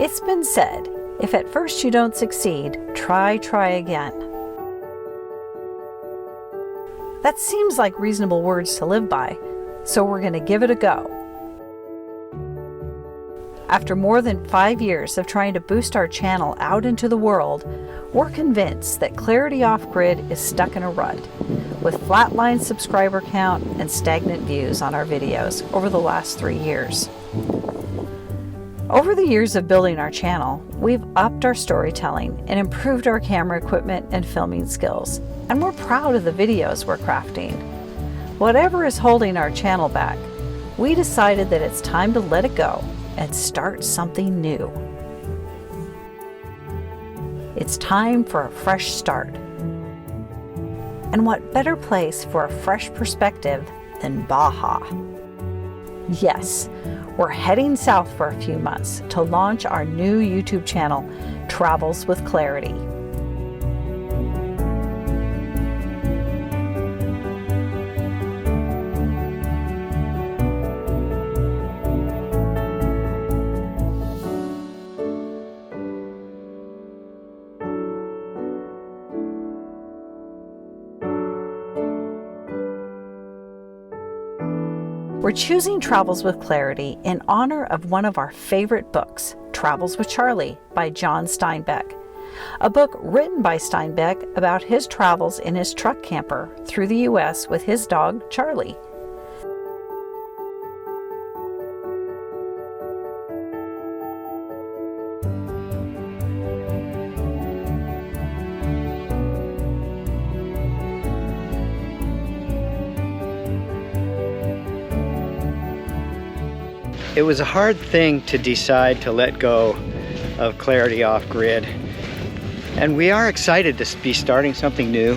It's been said, if at first you don't succeed, try again. That seems like reasonable words to live by, so we're going to give it a go. After more than 5 years of trying to boost our channel out into the world, we're convinced that Clarity Off-Grid is stuck in a rut, with flatline subscriber count and stagnant views on our videos over the last 3 years. Over the years of building our channel, we've upped our storytelling and improved our camera equipment and filming skills, and we're proud of the videos we're crafting. Whatever is holding our channel back, we decided that it's time to let it go and start something new. It's time for a fresh start. And what better place for a fresh perspective than Baja? Yes, we're heading south for a few months to launch our new YouTube channel, Travels with Clarity. We're choosing Travels with Clarity in honor of one of our favorite books, Travels with Charley by John Steinbeck, a book written by Steinbeck about his travels in his truck camper through the U.S. with his dog, Charley. It was a hard thing to decide to let go of Clarity Off-Grid, and we are excited to be starting something new,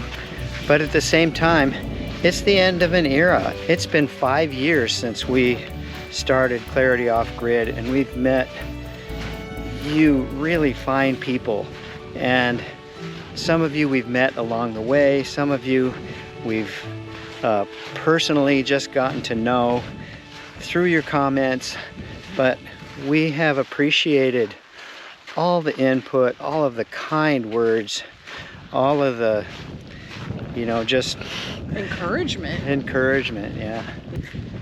but at the same time, it's the end of an era. It's been 5 years since we started Clarity Off-Grid, and we've met you really fine people, and some of you we've met along the way, some of you we've personally just gotten to know through your comments, but we have appreciated all the input, all of the kind words, all of the, just encouragement, yeah.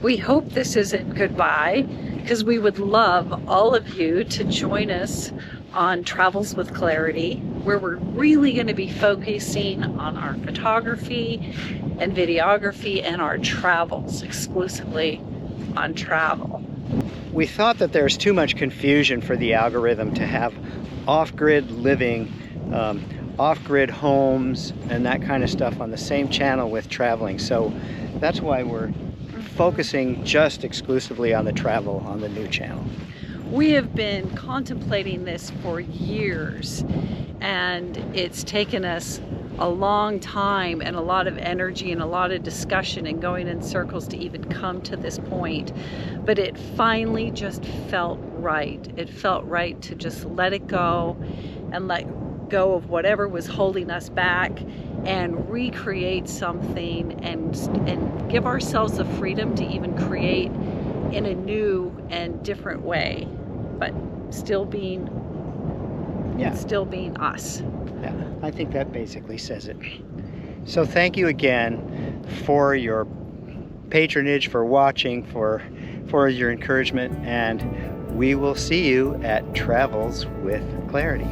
We hope this isn't goodbye, because we would love all of you to join us on Travels with Clarity, where we're really going to be focusing on our photography and videography and our travels, exclusively on travel. We thought that there's too much confusion for the algorithm to have off-grid living, off-grid homes, and that kind of stuff on the same channel with traveling. So that's why we're focusing just exclusively on the travel on the new channel. We have been contemplating this for years, and it's taken us a long time and a lot of energy and a lot of discussion and going in circles to even come to this point. But it finally just felt right. It felt right to just let it go and let go of whatever was holding us back and recreate something and give ourselves the freedom to even create in a new and different way, but still being us. Yeah, I think that basically says it. So thank you again for your patronage, for watching, for your encouragement, and we will see you at Travels with Clarity.